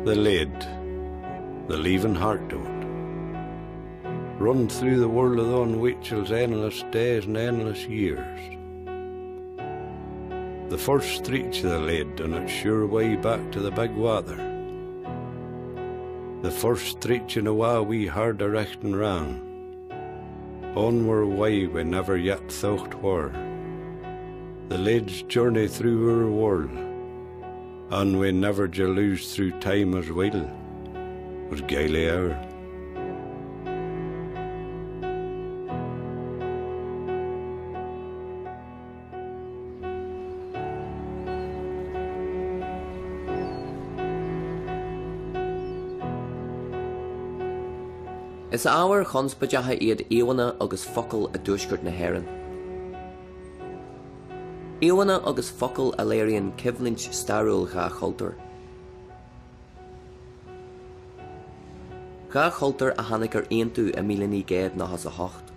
The lead, the leaving heart to it. Run through the world of on Witchel's endless days and endless years. The first streets of the lead on its sure way back to the big water. The first streets in a while we heard directing round. Onward way we never yet thought were. The lead's journey through our world, and we never to lose through time as well, was gaily hour. Is our chonspajacha iad Iwana agus focal a dúsgurt na heran. Iwana agus focal a léiríonn cibhlinch starúil ga chultar. Ga chultar a hanig aontu a mílení géad na has a hocht.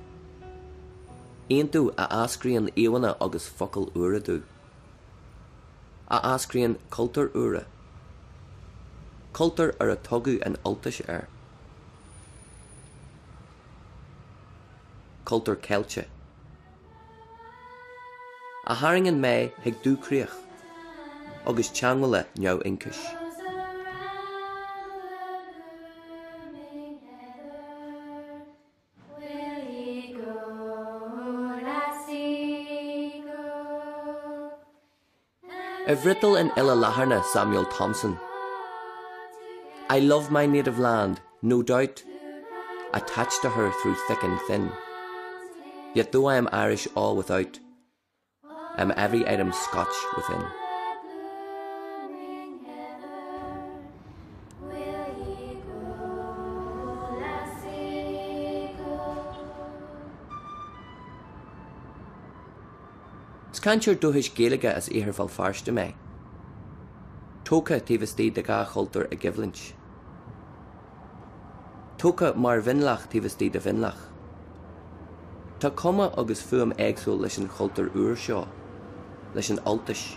Aontu a ascríonn Iwana agus focal uradú. A ascríonn cultar ura. Cultar a tugu an ultais Cultar Celche. A haringen mé hig dúcríoch, agus teangla neau incis. A bhrital in Illa Laharna, Samuel Thompson. I love my native land, no doubt, attached to her through thick and thin. Yet though I am Irish all without, I am every item Scotch within. Scantir dúhis Gaeilge as iarfal farste me. Tóca tífastí de ga chultar a giblinch. Tóca mar vinlach tífastí de vinlach. Tá cuma agus fuam éagsúil leis an chultar uair seo, leis an ultais.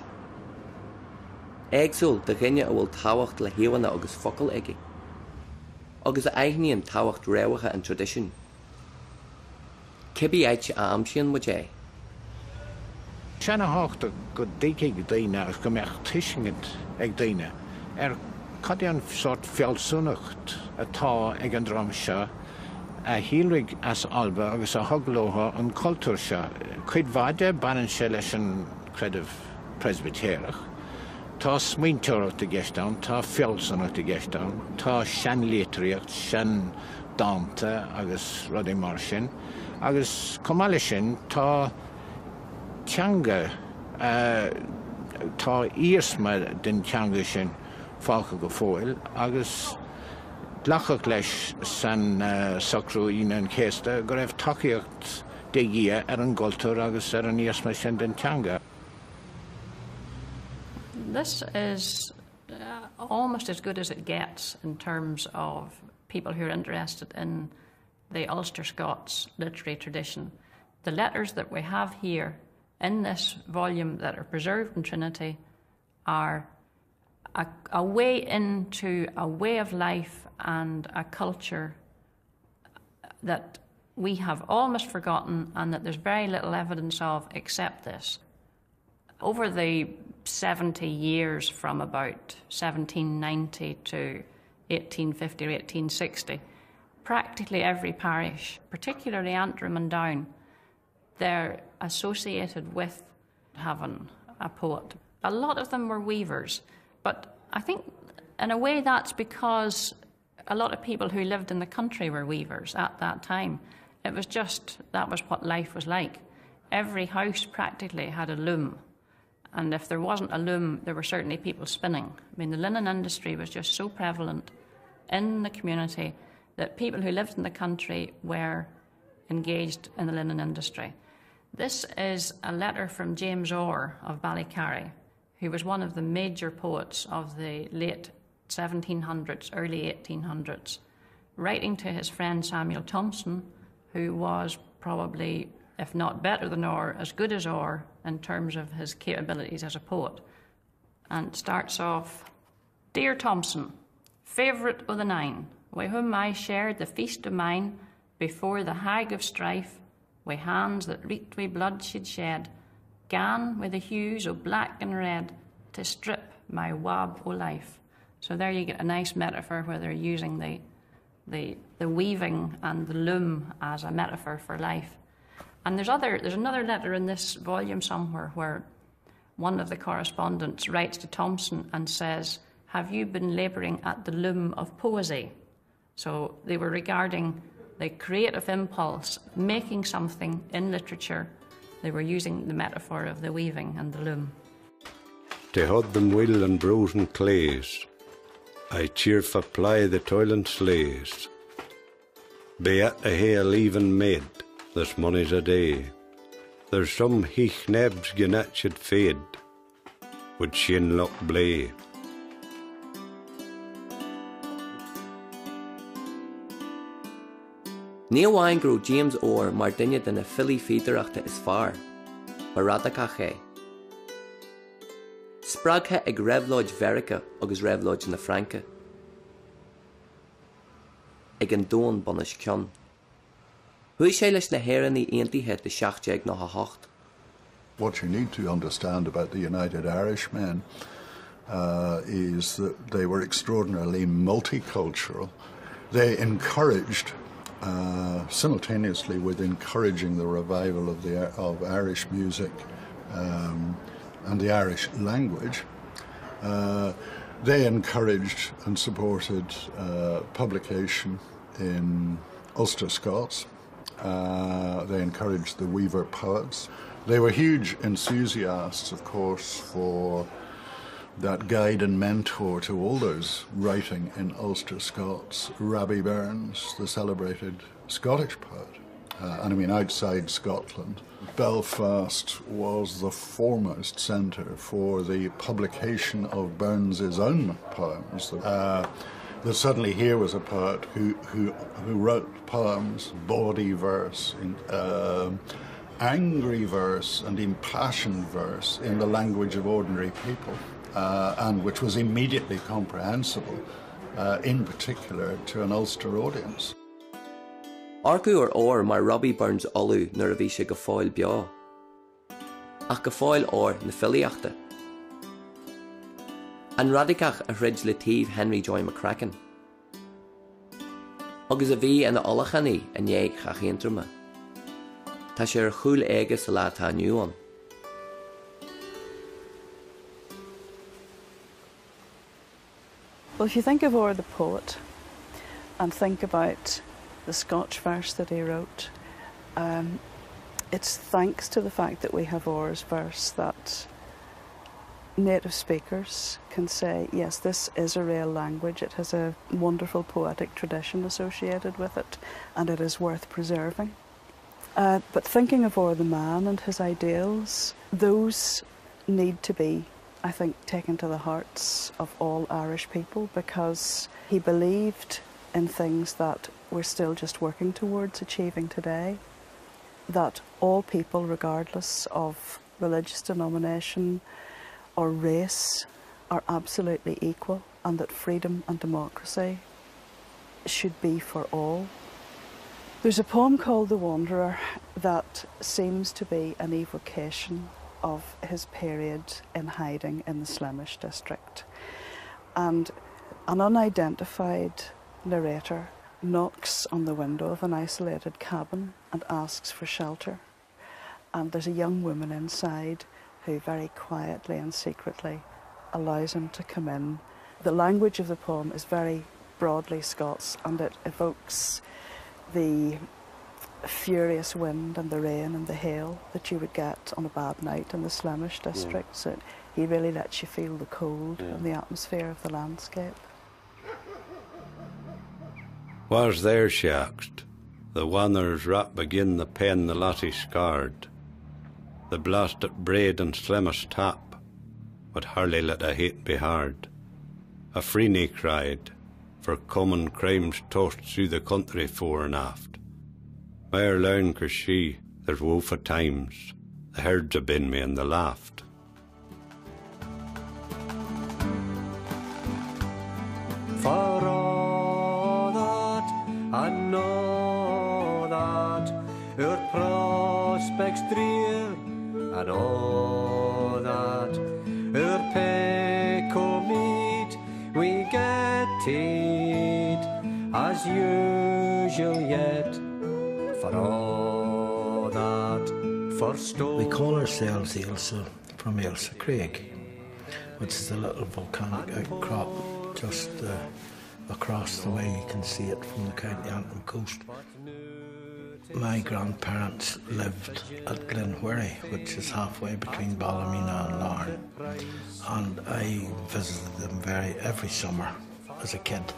Éagsúil de ghinne a bhfuil táhacht le héamhanna agus focail aige. Agus a aithníonn táhacht réabhacha an tradition. Cibí áit a amsíonn muid é. Sena háachta go dtéigh daine agus go meach tuisingid ag daine cad sort fealsúnacht atá ag an drama seo a hílig as alba agus a haglóha an cultúr seo. Cuid bhaide banan se leis an credibh presbytéireach. Tá smaointeoireacht a gceistán, tá fealsúnacht a gceistán, tá sean léitríocht, sean dámta agus rudí mar sin. Agus cumáile sin tá teanga tá íosma den teanga sin fácha go fóil agus lachach leis san sacrú ína an chéasta go raibh tacaíocht déige an gultúr agus an íosma sin den teanga. This is almost as good as it gets in terms of people who are interested in the Ulster Scots literary tradition. The letters that we have here in this volume that are preserved in Trinity are a way into a way of life and a culture that we have almost forgotten and that there's very little evidence of except this. Over the 70 years from about 1790 to 1850 or 1860, practically every parish, particularly Antrim and Down, they're associated with having a poet. A lot of them were weavers, but I think in a way that's because a lot of people who lived in the country were weavers at that time. It was just, that was what life was like. Every house practically had a loom, and if there wasn't a loom, there were certainly people spinning. I mean, the linen industry was just so prevalent in the community that people who lived in the country were engaged in the linen industry. This is a letter from James Orr of Ballycarry, who was one of the major poets of the late 1700s, early 1800s, writing to his friend Samuel Thompson, who was probably, if not better than Orr, as good as Orr in terms of his capabilities as a poet. And it starts off, "Dear Thompson, favourite o' the nine, wi' whom I shared the feast of mine, before the hag of strife, wi' hands that reeked wi' blood she'd shed, gan wi' the hues o' black and red, to strip my wab o' life. So there you get a nice metaphor where they're using the weaving and the loom as a metaphor for life. And there's another letter in this volume somewhere where one of the correspondents writes to Thomson and says, "Have you been labouring at the loom of poesy?" So they were regarding the creative impulse, making something in literature. They were using the metaphor of the weaving and the loom. They had them will and brosen clays. I cheer for ply the toiling slays. Be at a hail even made, this money's a day. There's some heich nebs genat should fade, would shin lock blay. Níl bhain grú James Orr mar duine den na fili féidirachta is fearr, baradachach é. Spragtha ag reibhlóid Verica agus reibhlóid na Franca. Ag an dón bonis cion. Hui sé leis na héireannaí aontaithe de 1698. What you need to understand about the United Irishmen is that they were extraordinarily multicultural. They encouraged, simultaneously with encouraging the revival of Irish music and the Irish language, they encouraged and supported publication in Ulster Scots. They encouraged the Weaver poets. They were huge enthusiasts, of course, for that guide and mentor to all those writing in Ulster Scots, Robbie Burns, the celebrated Scottish poet. And I mean, outside Scotland, Belfast was the foremost centre for the publication of Burns's own poems. That suddenly here was a poet who wrote poems, bawdy verse, angry verse and impassioned verse in the language of ordinary people, and which was immediately comprehensible, in particular to an Ulster audience. Arcu ar Orr mar Robbie Burns olú nuair a bhí sé go fáil beá. Ach go fáil Orr na filiachta. An radicach a thrid le tíomh Henry Joy McCracken. Agus a bhí ina olachannaí a nnéag chachéantrama. Tá sé ar chúil aige sa lá tá nniuán. Well, if you think of Orr the poet and think about the Scotch verse that he wrote, it's thanks to the fact that we have Orr's verse that native speakers can say, yes, this is a real language, it has a wonderful poetic tradition associated with it, and it is worth preserving. But thinking of Orr the man and his ideals, those need to be, I think, taken to the hearts of all Irish people, because he believed in things that we're still just working towards achieving today, that all people, regardless of religious denomination or race, are absolutely equal, and that freedom and democracy should be for all. There's a poem called The Wanderer that seems to be an evocation of his period in hiding in the Slemish district. And an unidentified narrator knocks on the window of an isolated cabin and asks for shelter. And there's a young woman inside who very quietly and secretly allows him to come in. The language of the poem is very broadly Scots, and it evokes the furious wind and the rain and the hail that you would get on a bad night in the Slemish district. Yeah. So he really lets you feel the cold and the atmosphere of the landscape. Was there, she asked, the wanderer's rap begin the pen the laddie scarred, the blast at braid and Slemish tap, but hardly let a hate be hard. A freeney cried, for common crimes tossed through the country fore and aft. Mair learn cause she, there's woeful times, the herds have been me in the laft. for all that I know that our prospects drear and all that our peck o' meat we get it as usual yet for all that for stone. We call ourselves Ulster from Ulster Craig, which is a little volcanic outcrop just across the way. You can see it from the County Antrim coast. My grandparents lived at Glenwherry, which is halfway between Ballymena and Larne, and I visited them every summer as a kid.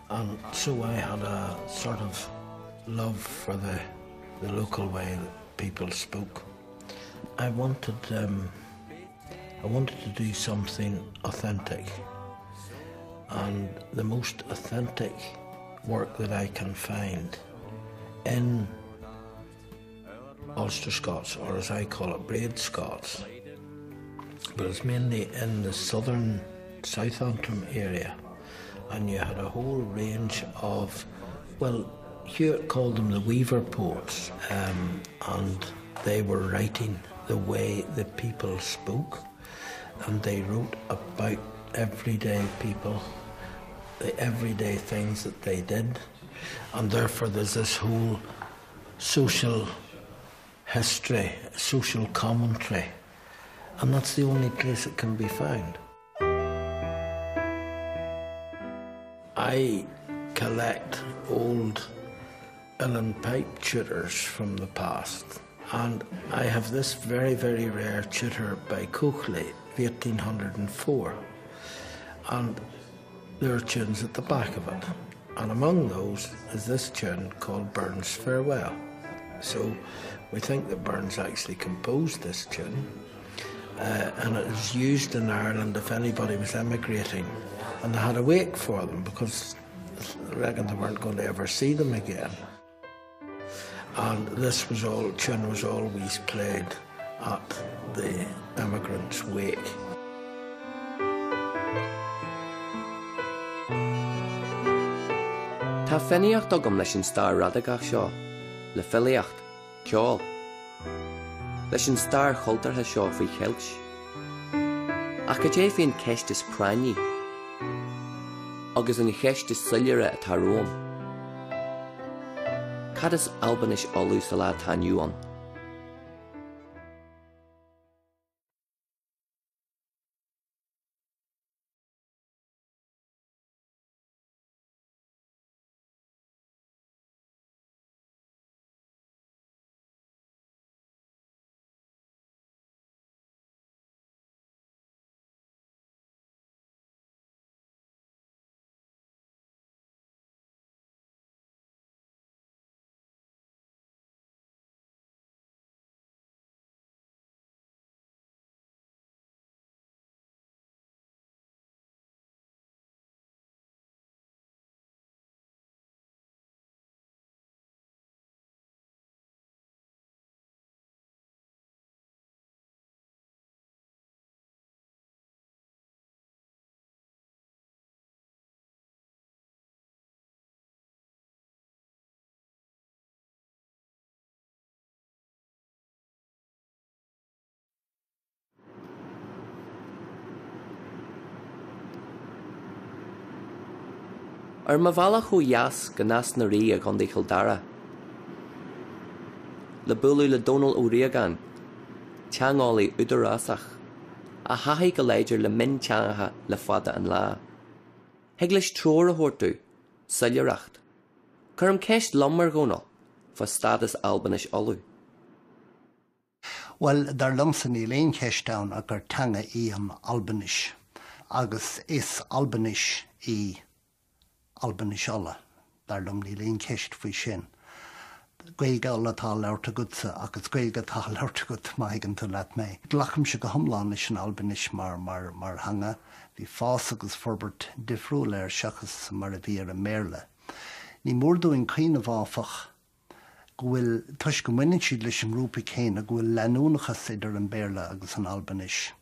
And so I had a sort of love for the local way that people spoke. I wanted to do something authentic, and the most authentic work that I can find in Ulster Scots, or as I call it, Braid Scots, but it's mainly in the southern South Antrim area, and you had a whole range of, well, Hewitt called them the weaver poets, and they were writing the way the people spoke, and they wrote about everyday people, the everyday things that they did, and therefore there's this whole social history, social commentary, and that's the only place it can be found. I collect old uilleann pipe tutors from the past, and I have this very, very rare tutor by Coakley of 1804, and there are tunes at the back of it, and among those is this tune called Burns Farewell. So we think that Burns actually composed this tune, and it was used in Ireland if anybody was emigrating, and they had a wake for them because I reckon they weren't going to ever see them again. And this tune was always played at the emigrants' wake. Tá féiniocht agam leis an stair radagach seo, le filiacht, ceol, leis an stair chultartha seo faoi cheilch. Ach go dté féin ceist is prainní, agus an cheist is suileire atá Rome. Cad is albanis olú sa lá taniuan. Ar ma bhealach ó dheas go nas na rí a gandí childara. Le búlú le Donal ó Riagan, teangálaí údarásach, a hathaí go léidir le min teangatha le fada an lá. Heaglis tróir a thuirtú, suilearacht, chur ceist lomar gónal, fa stadas albanis olú. Well, dar lumsan í léon ceistán a gur teanga í an albanis, agus is albanis í albanis olla, dar lum ní léon ceist faoi sin. Gaige alla tá leirta gutsa, agus gaige tá leirta gut maigan tú leat mé. Glacham se go thomláin is an albanis mar hanga, hí fás agus forbert difriúil ar seachas mar a bhí ar a méle. Ní mórdú in caoine bháfach, go bhfuil tuis go muininn siad leis an grúpa céine go bhfuil leanúnachas idir an béarla agus an albanis.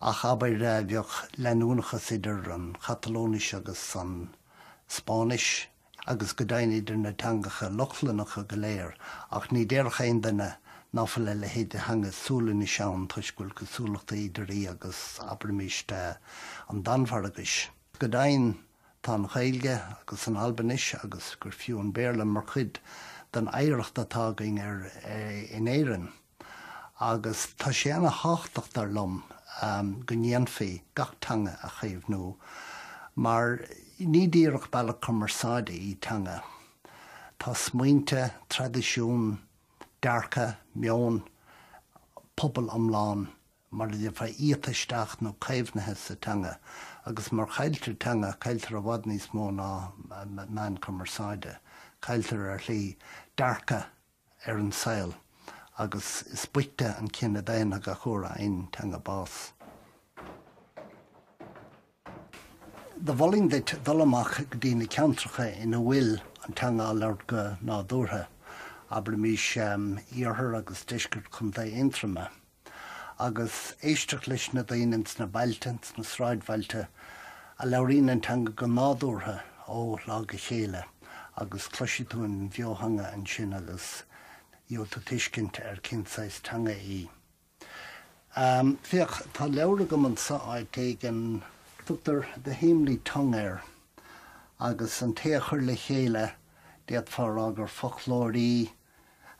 Ach aber bheoh leanúnachas idir an Catalónis agus an Spánis agus go dain idir na teangacha lochlanacha go léir ach ní déircha aon duine náfa le héad hanga súla ní seán tuisgúil go súlachta idirí agus abramíiste an danmharagais. Go dain tá an Ghaeilge agus an Albanis agus gur fiú an béarla mar chud den éireacht atá going in éireann. Agus tá sé anna háachtacht ar lom go ndéanfaí gach teanga a chéamh nó, mar ní díreach bailach commersáide í teanga. Tá smaointe, tradiisiún, dearcha, meon, pobl amláin, mar de bheith íotaisteach nó céimhnithe sa teanga, agus mar chailtir teanga, chailtir a bhd níos mó ná man commersáide, chailtir ar lí dearcha ar an saoil, agus is buite an cinna daine go chóra aon teanga bás. The bhling that dholamach go dtí na ceantracha ina bhfuil an teanga leir go nádúrtha, aber mís íorthar agus discredit chun bheith intrama. Agus éisteach leis na daonans na bailte, na sráidbhailte, a leiríonn an teanga go nádúrtha ó lá go chéile, agus cloisi tú an bheohanga an sin agus ío tú tuiscint ar cinsáis teanga í. Fiach tá leabhar go an sáid an tugtar de Hamely tongue air, agus an téachar le chéile déad far agur folklórí,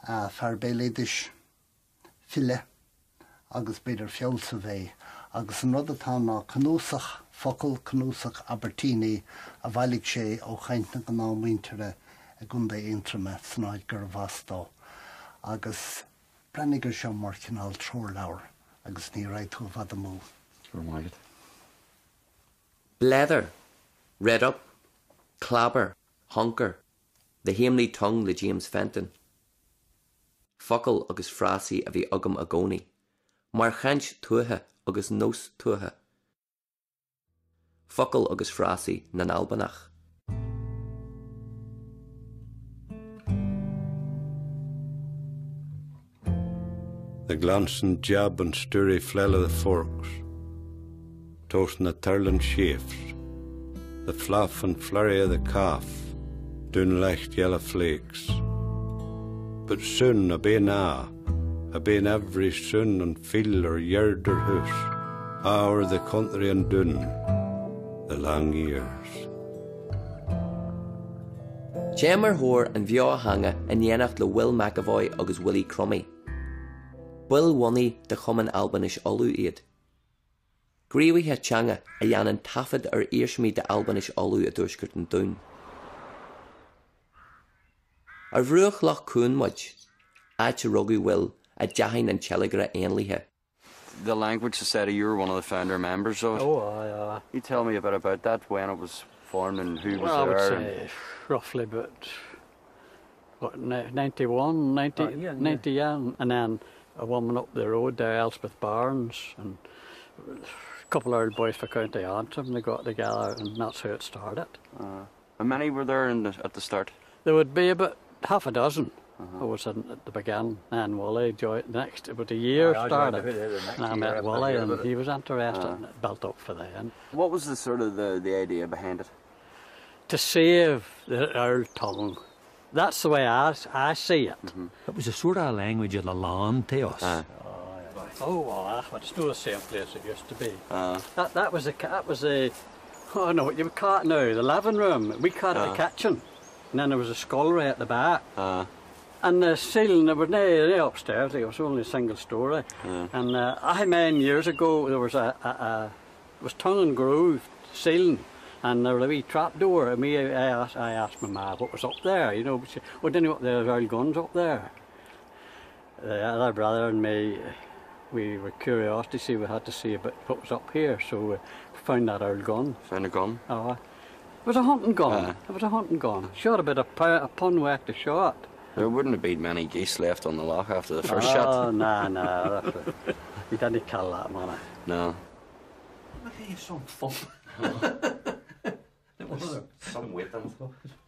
farbéileidis, file, agus beidir fiolsa bheith, agus an rud atá ná cnúsach, focail cnúsach Abertíní a bhailigh sé ó chaintna go ná muintere a gunda intrama snáid gur bhastá. Agus brennigur seo mar cinál tróir leabhar, agus ní raibh tú bhd amú. Sure, Margaret. Blether, red up, clabber, honker, the Hamely tongue le James Fenton. Focail agus frasí a bhí agam a gcónaí, mar chaint tuatha agus nós tuatha. Focail agus frasí na Albanach. The glancing jab and sturry flell of the forks, toasting the turling shafts, the fluff and flurry of the calf, doon licht yellow flakes. But soon a been every son and field or yard or house, o'er the country and dun, the long years. Jammer hór an bheo hanga in dhéanacht le Will McAvoy agus Willie Crummy. Will wonny de chuman Albanish olú iad. Gríomhaí het teanga a dhéanann tafad ar iarsimí de Albanish olú a dúisgurt an dún. Ar bhruach lach cún muid, áit rugú Will a deahain an telegra ainlithe. The Language Society, you were one of the founder members of it. Oh, aye. You tell me a bit about that, when it was formed and who was Well, there. I would say roughly about, what, 91, 90, 90, yeah. And then a woman up the road there, Elspeth Barnes, and a couple of old boys for County Antrim, they got together and that's how it started. How many were there at the start? There would be about half a dozen. I was at the beginning, and Wally joined next, about a year started, and I met Wally and he was interested and it built up for then. What was the sort of the idea behind it? To save our tongue. That's the way I see it. It was a sort of language of the land to us. Oh, well, it's not the same place it used to be. That was a, oh no, what you would call it now, the living room. We called it the kitchen. And then there was a scullery at the back. And the ceiling, there was no upstairs, it was only a single story. And I mean, years ago, there was it was tongue and groove ceiling. And there was a wee trap door, and I asked my ma what was up there, you know. Well, didn't know what there was old guns up there. The other brother and me, we were curious to see, we had to see about what was up here, so we found that old gun. Found a gun? Oh, it was a hunting gun. It was a hunting gun. Shot a bit of a pun whack to shot. There wouldn't have been many geese left on the loch after the first shot. Oh, no. You didn't kill that man. No. Maybe some fun. Some weapons.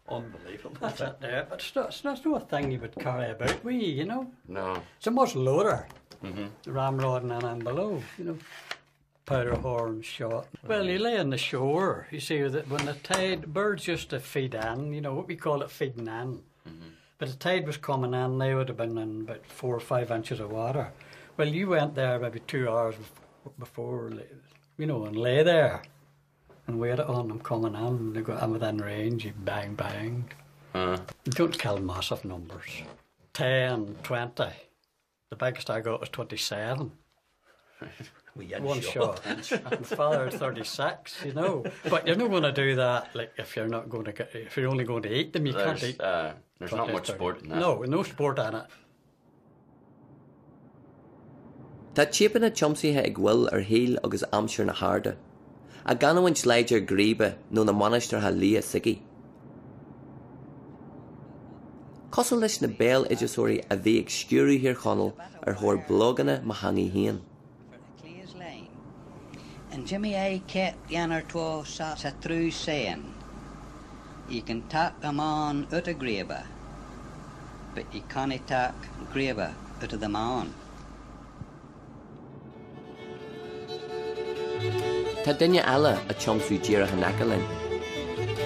Unbelievable. That's it there, but it's not a thing you would carry about with you, you know. No. It's a much loader. The ramrod and then below, you know. powder horn shot. Well, you lay on the shore, you see that when the tide, birds used to feed in, you know, what we call it feeding in. But the tide was coming in, they would have been in about 4 or 5 inches of water. Well, you went there maybe 2 hours before, you know, and lay there and waited on them coming in. And they got in within range, you bang, bang. You don't kill massive numbers. 10, 20. The biggest I got was 27. One shot. My father had 36, you know. But you're not going to do that, like, if you're not going to get, if you're only going to eat them, you can't eat. There's not much 30. sport in that. No sport in it. Tá chiapanna chomsaithe ag bhfuil ar héal agus amsir na harda. A ganhaint leidir gríbe nó na manistartha lí a sigí. Cosal leis na béal idiosóirí a bhí ag sciúrú hir chonal ar thóir bloganna mahangaí hain. And Jimmy A kept Yanner Twa sat a true saying, you can tak a man out of greba, but you can't tak greba out of the man. Tá duine eile a chomsú díreach an Acalin.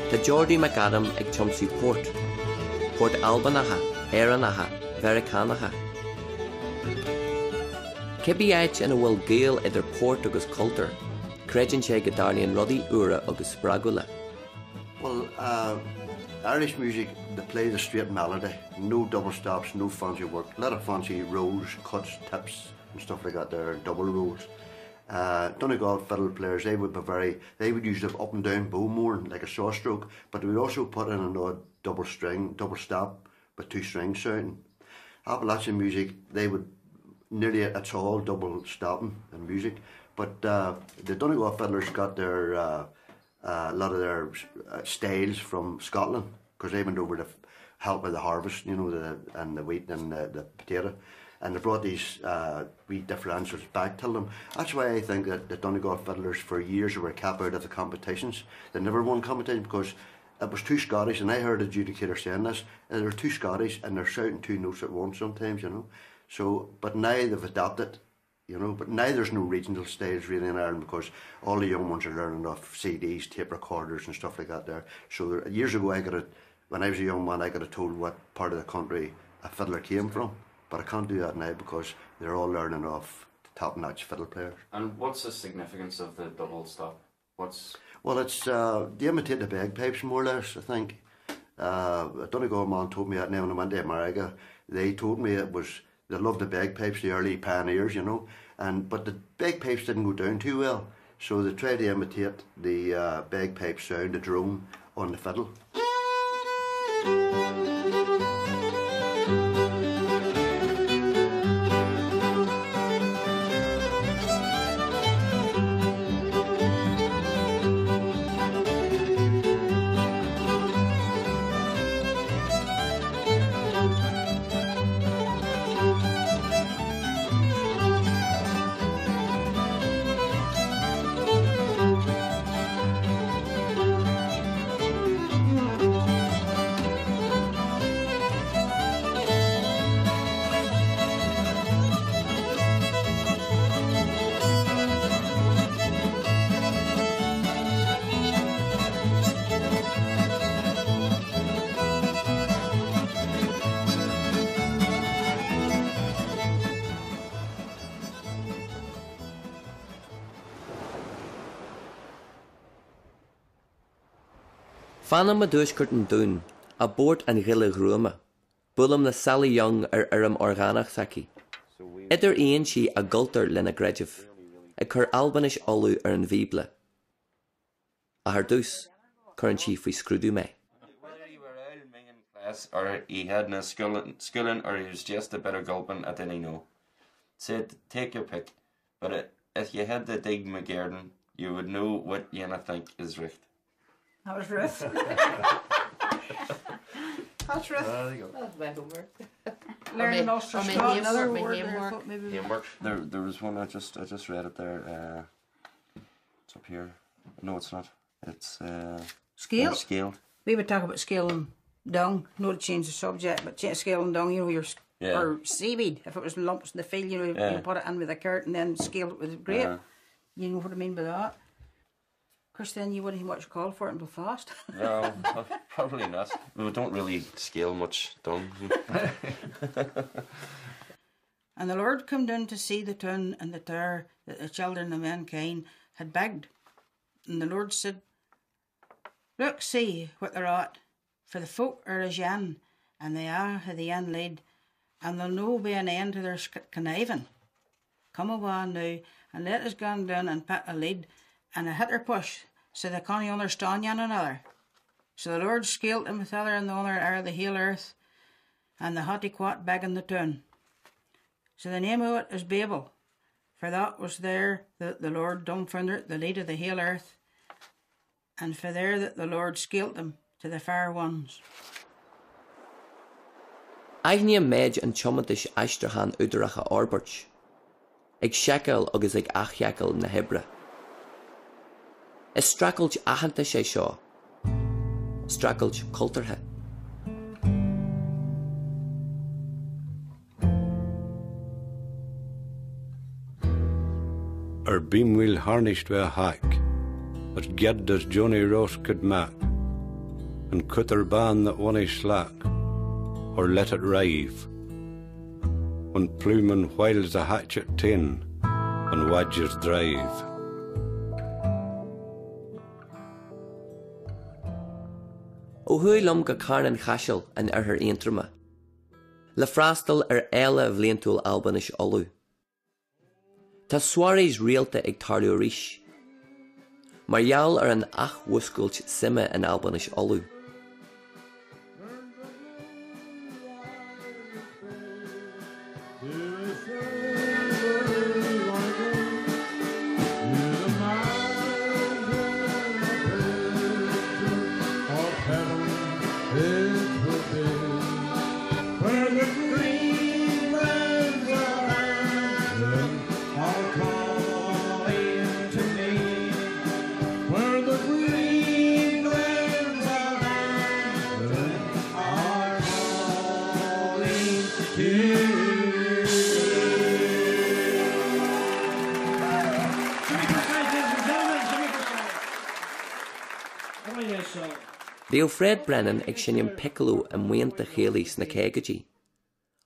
Tá Geordie McAdam ag chomsú Port Albanacha, Éireannacha, Veracanacha. Cibí áit ina bhfuil gael idir Port agus Culter, creidin sé go darlíonn rudaí ura agus spragula. Well, Irish music, they play the straight melody, no double stops, no fancy work, a lot of fancy rolls, cuts, tips and stuff like that there, double rolls. Donegal fiddle players, they would use the up and down bow more like a saw stroke, but they would also put in an odd double string, double stop with 2 strings sounding. Appalachian music, they would nearly, it's all double stopping in music, but the Donegal fiddlers got their a lot of their styles from Scotland, because they went over to help with the harvest, you know, and the wheat and the potato. And they brought these wee differentials back to them. That's why I think that the Donegal fiddlers for years were kept out of the competitions. They never won competition because it was 2 Scottish, and I heard adjudicators saying this, and there were 2 Scottish and they're shouting 2 notes at once sometimes, you know. So, but now they've adapted, you know, but now there's no regional styles really in Ireland because all the young ones are learning off CDs, tape recorders and stuff like that there. So years ago, when I was a young man, I got told what part of the country a fiddler came from. But I can't do that now because they're all learning off top-notch fiddle players. And what's the significance of the double stop? Well, it's to imitate the bagpipes more or less, I think. A Donegal man told me that now when I went to America. They told me it was, they loved the bagpipes, the early pioneers, you know. But the bagpipes didn't go down too well. So they tried to imitate the bagpipe sound, the drone, on the fiddle. Fanna ma dúisgurt an dún, a bort an ghile grúma, bulam na Sally Young arm orgánach saki. Idir éon si a gultar lena greidirh, a chur albanis olú an bhíble. A haar dús, chur an si faoi scrúdú mé. Whether you were old in class or he had no schooling or he was just a bit of gulping, I didn't know. Said, take your pick, but if you had to dig my garden, you would know what you think is right. That was Ruth. That's Ruth. There you go. That's my homework. Learning Ulster Scots. Another word there. There was one, I just read it there. It's up here. No, it's not. It's scale. Scale. We would talk about scale and dung. Not to change the subject, but scale and dung, you know, or seaweed. If it was lumps in the field, you know, you put it in with a cart and then scale it with grape. You know what I mean by that? Of course, then you wouldn't have much call for it in Belfast. No, probably not. We don't really scale much down. And the Lord come down to see the town and the tower that the children of mankind had begged. And the Lord said, Look, see what they're at, for the folk are as yan, and they are how the yan laid, and there'll no be an end to their conniving. Come awa now, and let us go down and pat a lead, and a hit or push, so they can't understand yan another. So the Lord scaled them with other and the other ere the whole earth, and the haughty quat begging the town. So the name of it is Babel, for that was there that the Lord dumbfoundered the lead of the whole earth, and for there that the Lord scaled them to the far ones. Aithne méid an chomadis aistrahan udracha orberch. Ag shekel agus ag achjekel na Hebre. Is strakelj ahanta sé seo. Strakelj culterhe. Beamwheel harnished with a hack, at ged as Johnny Ross could mac, and cut her ban that one is slack, or let it rive. When Plumen whiles a hatchet tin, and wadgers drive. O hui lum go carnan chashel and her eintrama. Le frastal eile vleantul albanish olu. Tá soiréis rialta ag tarliú ríis. Mar jaall an ach wuscailt sime an albanish olu. Bhío Fred Brennan ag sinneam piccolo a muinta chéalís na céigeadí,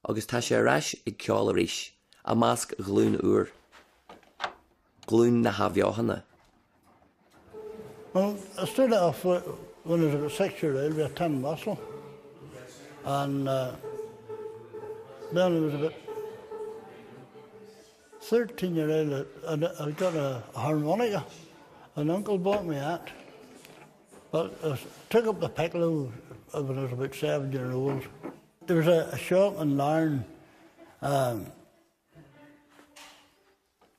agus tá sé rais ag ceáil arís, a másc glún úr. Glún na haviochanna. Well, I started off when I was about 6 years old with a tin whistle, and then I was about 13 years old and I got a harmonica. An uncle bought me that. But I took up the piccolo when I was about 7 years old. There was a shop in Larne,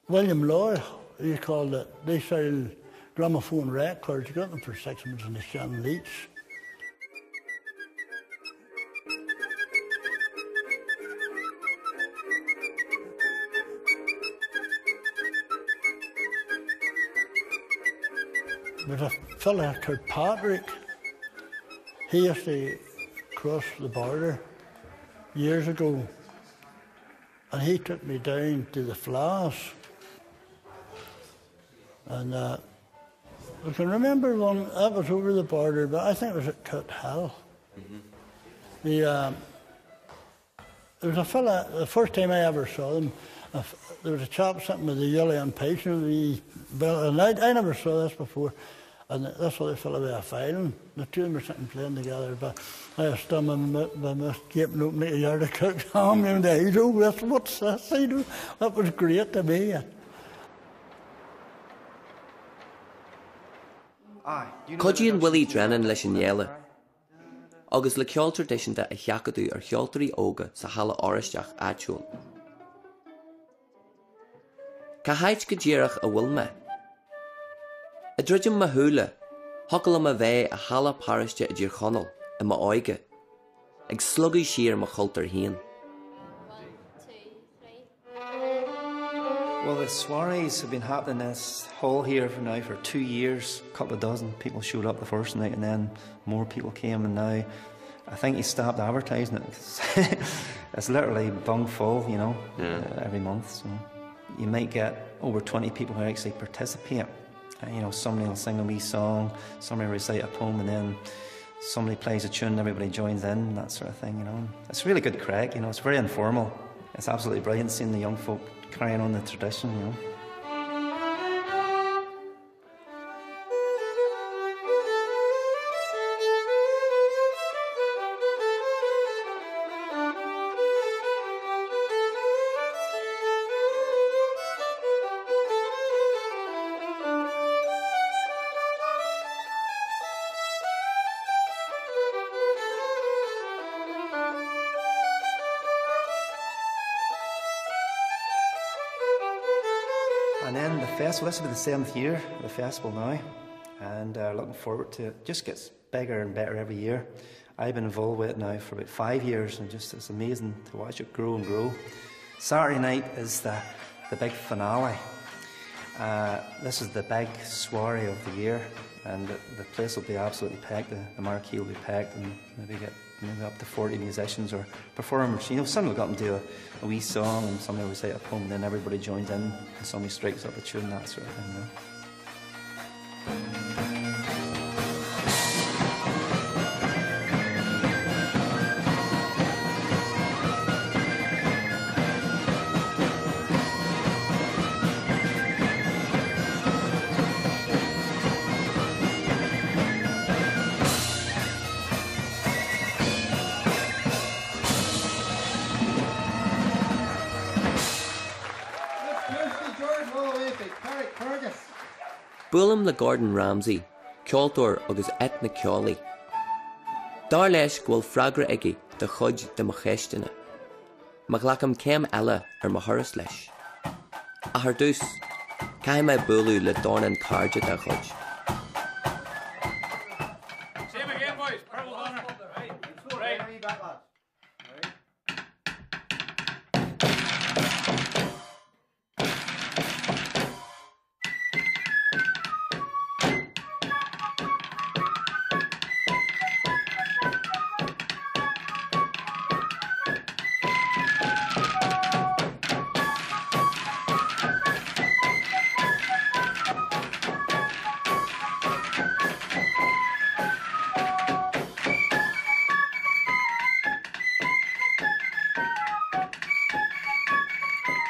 William Law, he called it. They sold gramophone records. You got them for 6 months in the Shannon each. There's a fella called Patrick. He used to cross the border years ago, and he took me down to the Flass. And I can remember one that was over the border, but I think it was at Cut Hill. There was a fella. The first time I ever saw them, there was a chap sitting with a yellow and page, and I never saw this before. And that's what they fell away a filing. The two of them were sitting playing together, but I was standing by my gaping open at a yard of cooked ham, and I do, what's this? I do. That was great to me. Codíonn Willie Drennan leis an Yéile. Agus le ceol tradiisianta a cheacadú ar cheoltarí óga sa hala áiristeach áitiúil. Ca haid go ddíireach a bhfuil me. A druidim ma húla, hocail am a bheith a hala páiriste a ddír chonal, a ma óige, ag slugú siar ma chultar hían. Well, the soirees have been happening in this hall here for 2 years. A couple of dozen people showed up the first night, and then more people came, and now I think he stopped advertising it. It's literally bung full, every month. So. you might get over 20 people who actually participate. You know, somebody will sing a wee song, somebody will recite a poem, and then somebody plays a tune, everybody joins in, that sort of thing, you know. It's really good crack, you know, it's very informal. It's absolutely brilliant seeing the young folk carrying on the tradition, you know. And then the festival, this will be the 7th year of the festival now, and looking forward to it. It just gets bigger and better every year. I've been involved with it now for about 5 years, and just it's amazing to watch it grow and grow. Saturday night is the big finale. This is the big soiree of the year, and the place will be absolutely packed. The marquee will be packed, and maybe get up to 40 musicians or performers. You know, some will go up and do a wee song, and somebody will recite a poem, and then everybody joins in, and somebody strikes up a tune, that sort of thing, you know. Bualam le Gordon Ramsay, ceoltóir agus etna ceolaí. Dar leis ghfuil freagra aige de chuid de mo chéisteanna. Mag lacham céim eile ar mo thuras leis. A thar dús, caiim mé bualú le dánan cairde de chuid. Same again, boys. Purple honor. Right.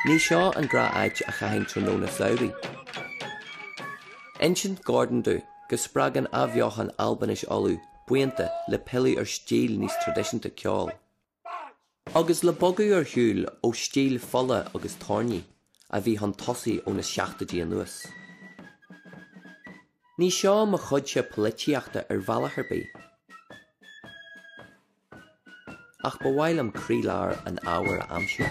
Ní seo an gra áit a chaithín tróna flaurí. Ancient Gordon dú go spragan abheochan Albanis olú buanta le pilí ar stíl níos tradiisianta ceol. Agus le bogaí ar hiúil ó stíl folla agus tární a bhí han tosaí ó na seachtadí anuas. Ní seo mo chuidse polítíochta ar bhealachar bí. Ach ba bhhail am crílear an ábhar a amsú.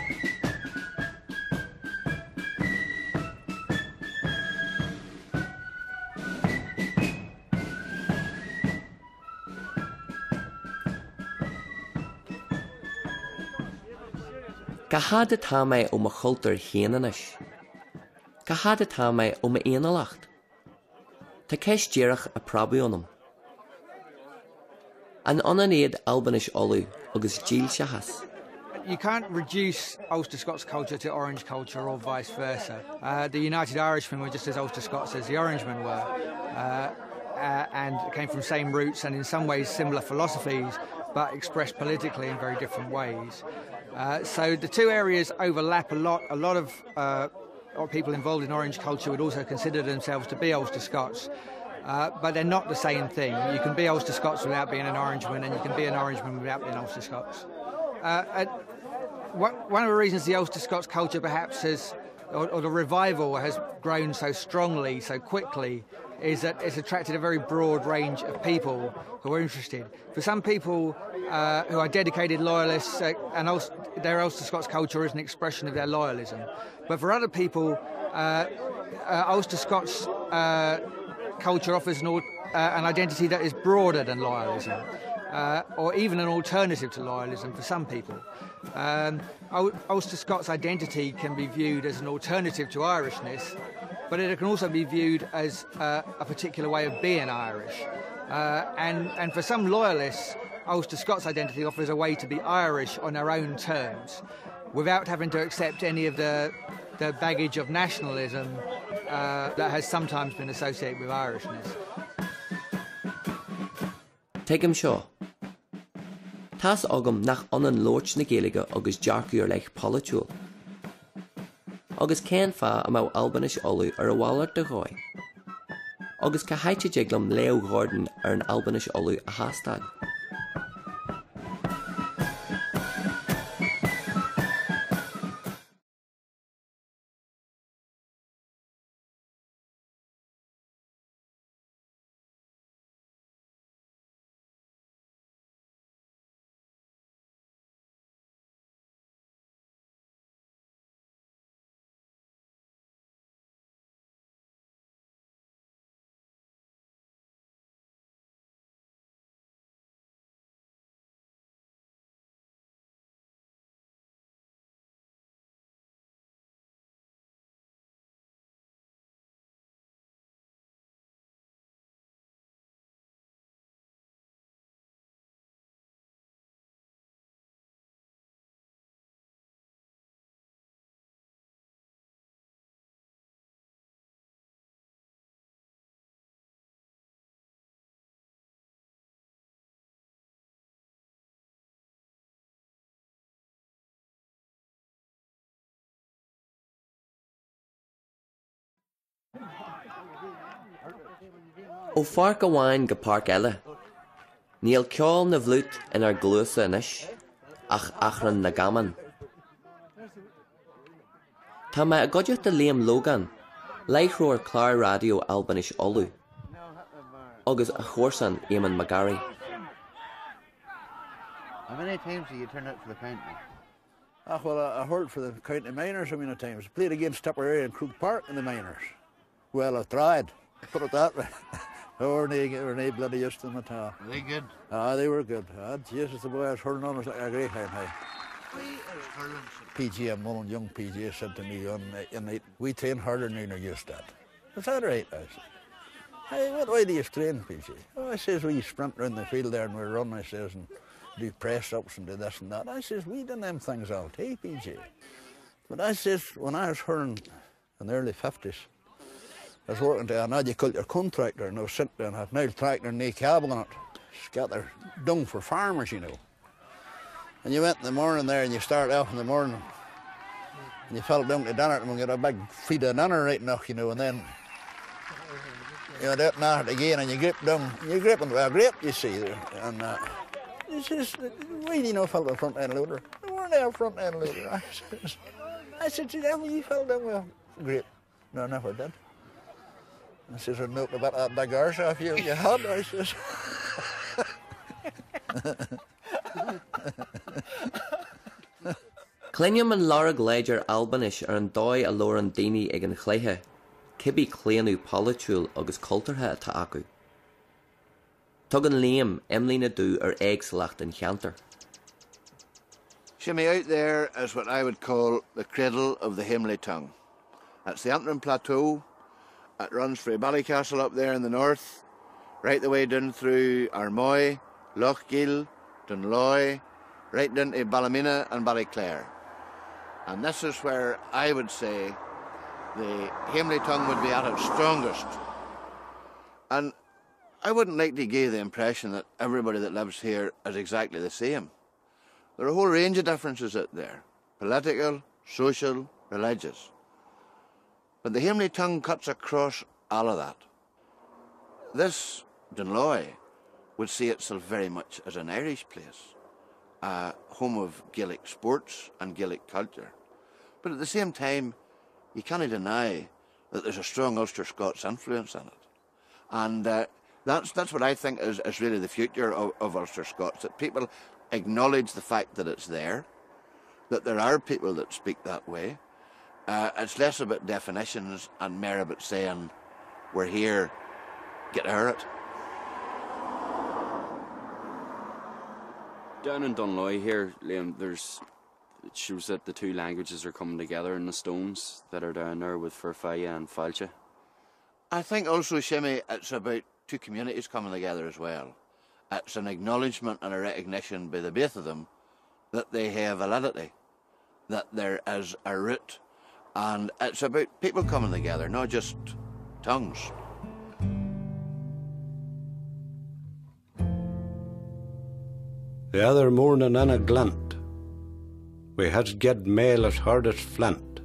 Ca hada tá mé ó mo chultúir chéanais. Ca hada tá mé ó mo éanalacht. Tá ceistíireach a prabuonam. An onanéad Albanis olú agus díl sehas. You can't reduce Ulster Scots culture to Orange culture or vice versa. The United Irishmen were just as Ulster Scots as the Orangemen were, and came from same roots and in some ways similar philosophies, but expressed politically in very different ways. So the two areas overlap a lot. A lot of people involved in Orange culture would also consider themselves to be Ulster Scots, but they're not the same thing. You can be Ulster Scots without being an Orangeman, and you can be an Orangeman without being Ulster Scots. One of the reasons the Ulster Scots culture perhaps has, or the revival has grown so strongly, so quickly, is that it's attracted a very broad range of people who are interested. For some people who are dedicated loyalists, and their Ulster Scots culture is an expression of their loyalism. But for other people, Ulster Scots culture offers an identity that is broader than loyalism, or even an alternative to loyalism for some people. Ulster Scots identity can be viewed as an alternative to Irishness, but it can also be viewed as a particular way of being Irish. And for some loyalists, Ulster Scots identity offers a way to be Irish on their own terms, without having to accept any of the the baggage of nationalism that has sometimes been associated with Irishness. Tuigim seo. Tás agam nach anan lóirt na Gaeilge agus dearcú ar leith politiúil. Agus cén fa am Albanis olú ar a bhallart de ghói. Agus ca haite jiglam leo Gordon ar an Albanis olú a hashtag. Ó far go bhhain go parc eile. Níl ceol na bhlút inar glúsa inis, ach achran na gaman. Tá me a gcuideach de Liam Logan, leichróir clár radio Albanis olú, agus a chórsan Eamon McGarry. How many times do you turn out for the county? Well, I heard for the county minors how many times. Played against Tipperary and Crook Park in the minors. Well, I tried, put it that way. Or they bloody used to them at all. Were they good? They were good. Jesus, the boy I was hurling on was like a great time. PG, one young PG said to me, we train harder than you're used to. Is that right? I said. Hey, what way do you train, PG? Oh, I says, we sprint around the field there and we run, I says, and do press-ups and do this and that. I says, we done them things all day, PG. But I says, when I was hurling in the early 50s, I was working to an agriculture contractor and I was sitting there and had an old tractor and no cable on it. Scatter dung for farmers, you know. And you went in the morning there and you start off in the morning and you fell down to dinner and we got a big feed of dinner right enough, you know, and then you went out and at it again and you grip down, you're gripping with a grape, you see there. And it's just, we didn't know fell with a front end loader. We weren't there front end loader. I said, you fell down with a grape? No, I never did. I says, I'd milk about that big arse off you had, I says. Clíneam an Lara Gléidir Albanis ar an dóid a lór an daoine ag an chléithe, cibí cléanú politiúil agus cultartha atá acu. Tug an Liam Hamely na dú ar éagsalacht an cheantar. Shimmy, out there is what I would call the cradle of the Hamely tongue. That's the Antrim Plateau. It runs from Ballycastle up there in the north, right the way down through Armoy, Lochgill, Dunloy, right down to Ballymena and Ballyclare. And this is where I would say the Hamely tongue would be at its strongest. And I wouldn't like to give the impression that everybody that lives here is exactly the same. There are a whole range of differences out there, political, social, religious. But the Hamely tongue cuts across all of that. This, Dunloy, would see itself very much as an Irish place, a home of Gaelic sports and Gaelic culture. But at the same time, you can't deny that there's a strong Ulster Scots influence in it. And that's what I think is really the future of Ulster Scots, that people acknowledge the fact that it's there, that there are people that speak that way. It's less about definitions and more about saying, we're here, get to hear it. Down in Dunloy here, Liam, it shows that the two languages are coming together in the stones that are down there with Furfaya and Falcha. I think also, Shimmy, it's about two communities coming together as well. It's an acknowledgement and a recognition by the both of them that they have validity, that there is a root And it's about people coming together, not just tongues. The other morning in a glint, we had get mail as hard as flint.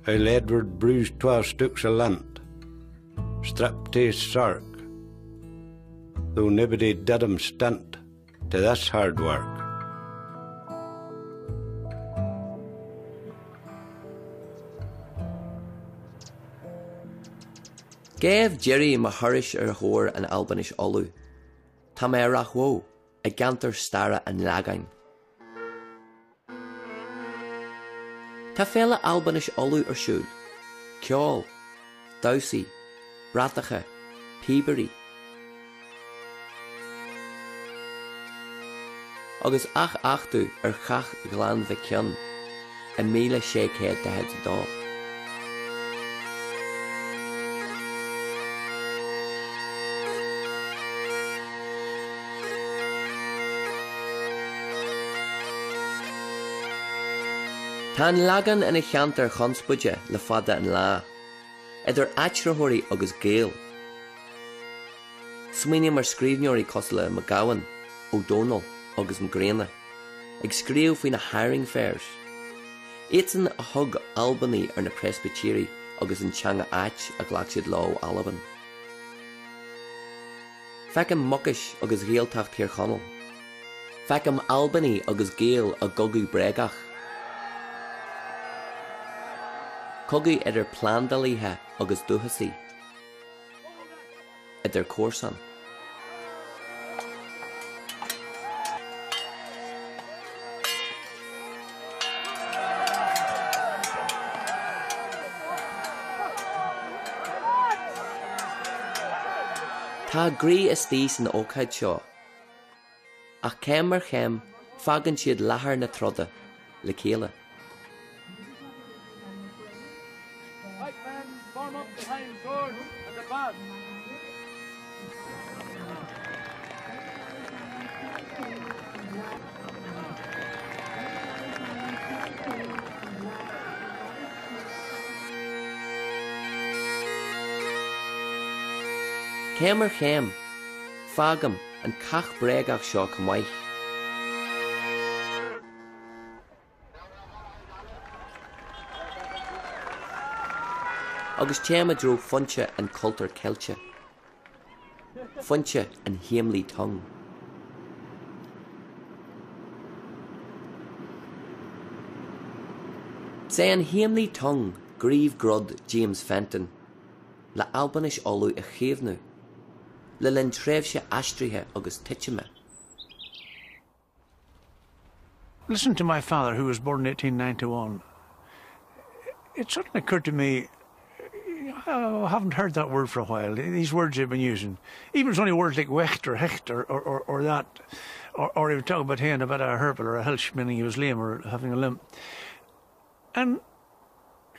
I'll Edward bruised 12 sticks of lint, strapped to his sark, though nobody did him stint to this hard work. Gave Jerry Maharish Hor and Albanish Olu, Tamerachwo, a Ganter Stara and Lagain. Tafela Albanish Olu Shul, Kjol, Dousi, Bratacha, Peebury. Agus achtu chach glan Vikian, a mele shakehead to head dog. Tan lagan in a chanter chansbudje le fada and la. Idir atrahori agus gale. Sweeney mar scrivniori cosla McGowan, O'Donnell agus McGrana. Ag scríw fwy na hiring fairs. Eitan a hug Albany ar na Presbyteri agus in Changa Ach a glachsid law Alban. Fecam muckish agus ghealtacht Pier Channel. Fecam Albany agus Gale a gogu bregach. Cogu idir plandalithe agus duhasí. Idir córsan. Tá grí is tís na ócaid seo. Ach cem mar chem fagan siad lahar na trodda le céile. Kemer chem, fagam and cach bregach seo cymwaith. Agus tema dro funcha and culture kelcha. Funcha and Hamely tongue. Say an Hamely tongue, grieve grud James Fenton. La Albanish olu a chevnu. Le len trefse astrihe agus titchime. Listen to my father, who was born in 1891. It suddenly occurred to me, I haven't heard that word for a while. These words they've been using. Even it's only words like wecht or hecht or that. Or he would talk about hand about a herpel or a helch, meaning he was lame or having a limp. And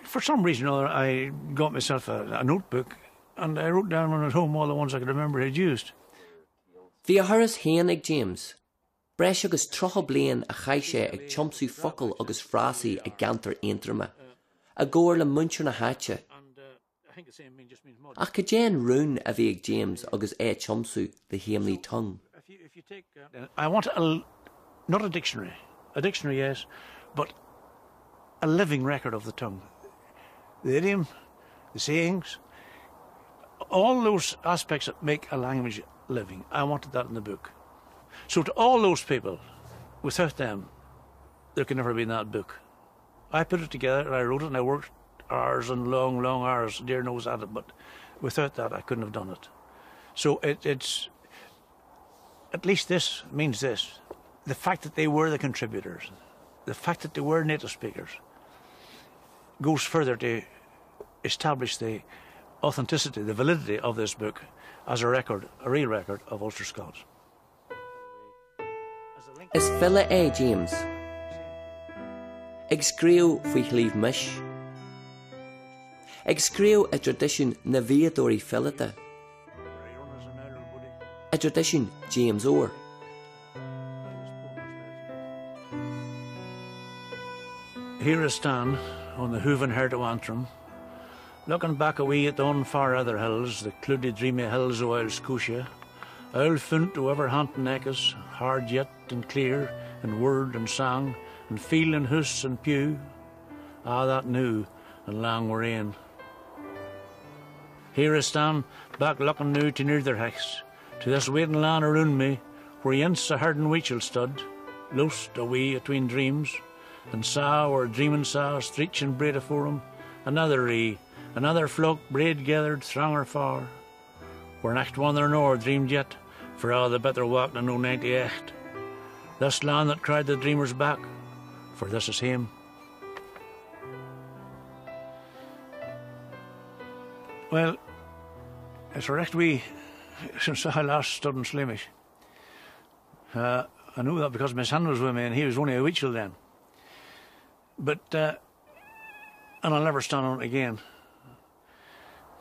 for some reason or other, I got myself a notebook and I wrote down when I was home all the ones I could remember he'd used. Via Harris Hanig James. Bresh agus trocha blian a chaise ag chomsú focal agus frasi a ganter eintrama. A gore le muncher na hatche. Ach cajan rune a vi ag James agus chomsú the Hamely tongue. I want not a dictionary. A dictionary, yes, but a living record of the tongue. The idiom, the sayings, all those aspects that make a language living. I wanted that in the book. So to all those people, without them, there could never be in that book. I put it together and I wrote it and I worked hours and long, long hours, dear knows at it, but without that I couldn't have done it. So it's, at least this means this. The fact that they were the contributors, the fact that they were native speakers, goes further to establish the authenticity, the validity of this book as a record, a real record of Ulster Scots. Is filla James. Ag scríw fwy chlíf mish. Ag scríw a tradition na viadori fillata. A tradition James Orr. Here I stand on the hooven heart of Antrim, looking back away at the unfar other hills, the cludy dreamy hills of Oil Scotia, I'll found to ever haunting echoes, hard yet and clear, in word and song, and feel in house and pew, that new and long we're in. Here I stand, back looking now to near their hex, to this waiting land around me, where yence a herding weechel stood, lost away atween dreams, and saw or dreaming saw streaching braid afore him, another ree, another flock braid gathered thronger far, where next one there nor dreamed yet, for all the better walk than no 98. This land that cried the dreamers back, for this is him. Well, it's recht wee since I last stood in Slimish. I knew that because my son was with me and he was only a weechel then. But, and I'll never stand on it again.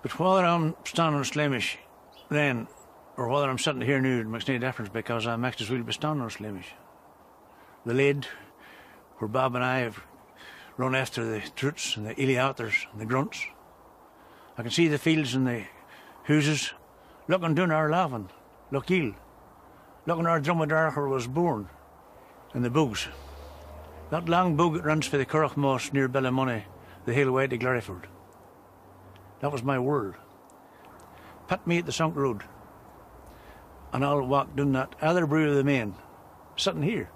But whether I'm standing in Slimish then, or whether I'm sitting here now, it makes no difference because I might as well be standing on Slimish. The lead, where Bob and I have run after the troots and the Eliathers and the grunts. I can see the fields and the houses, looking down our Lavin, Lochiel, looking our Dromedar where I was born, and the bugs. That long bug that runs for the Curragh Moss near Bellimoney, the hill way to Gloriford. That was my world. Put me at the Sunk Road, and I'll walk down that other brew of the main, sitting here.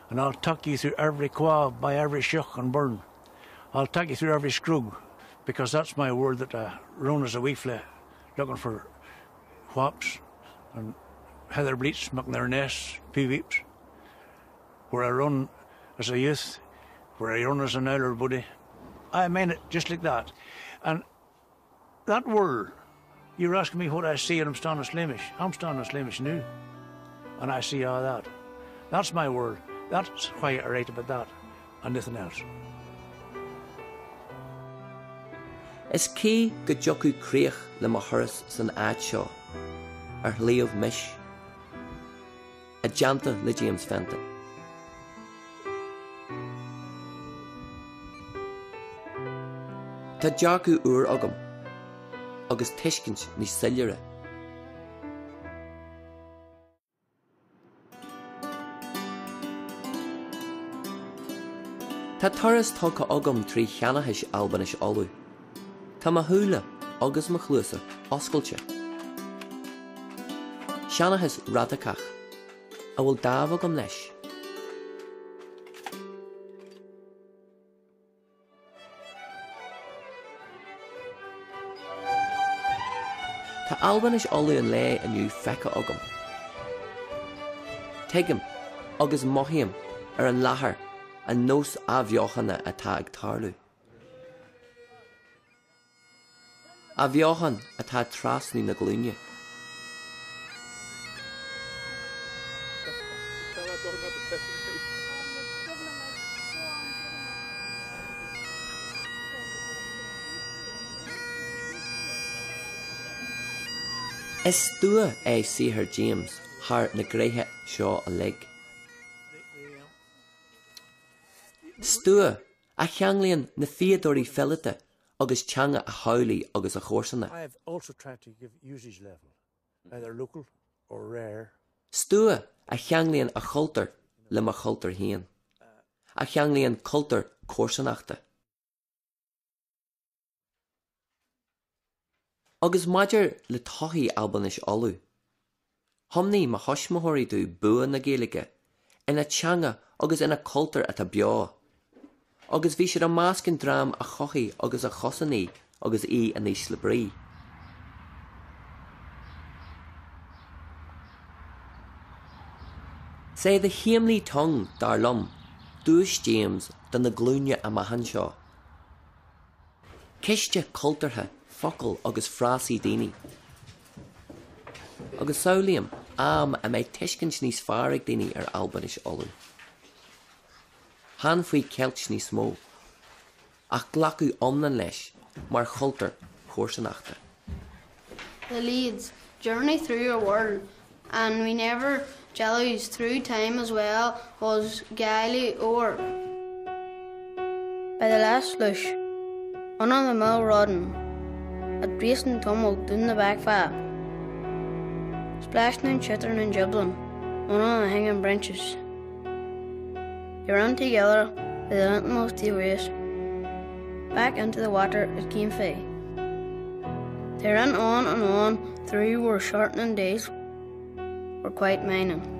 And I'll tuck you through every qua by every shuck and burn. I'll tuck you through every scrug, because that's my word that I run as a wee fella, looking for whops and heather bleats making their nests, peeweeps. Where I run as a youth, where I run as an elder buddy. I mean it just like that. And that world, you're asking me what I see and I'm standing in Slimish. I'm standing in Slimish now. And I see all that. That's my world. That's why I write about that and nothing else. Is cé go jocu críoch le mo thuras san áit seo, ar líomh mish, a janta le James Fenton. Tá dearcú uair agam, agus tuiscint ní silliire. Tá turas tócha agam trí cheannathis albanis olú. Tá ma húla agus ma chluasa oscailte. Cheannathis radacach, a bhfuil dámh agam leis. Tá albanis olú an lé aniu fecha agam. Teigim agus mohiam ar an láthair an nós abheochanna atá ag tarlú. Abheochan atá trasnú na glúine. Is stua é sihir James, haar na gréthe seo a lig. Stua a cheanglíonn na fiadorí fellite agus teanga a haulaí agus a chórsanna. I have also tried to give usage level, either local or rare. Stua a cheanglíonn a chultar le ma chultar héan. A cheanglíonn cultar córsanachta. Agus maidir le tochaí albanis olú. Thomnaí ma thoismothirí dú bua na Gaeilge, ina teanga agus ina cultar atá beo. Agus bhí siad a máscin drám a chochaí agus a chosaní agus í a níos le brí. Sé the Hamely tongue dar lum, dúis James dan na glúine a mahan seo. Ciste cultartha, focail agus frasí daoine. Agus saolaíam am a méid tuiscint níos fearraigh daoine ar albanis olú. Han faoi ceilt níos mó, ach glacu omnan leis mar chultar chórsanachta. The leads journey through a world, and we never jellies through time as well was gaily or. By by the last slush, under the mill rodding, at racing tumbled down the back fab, splashing and chittering and jibbling under the hanging branches. They ran together by the utmost ways. Back into the water it came fae. They ran on and on through where shortening days were quite mining.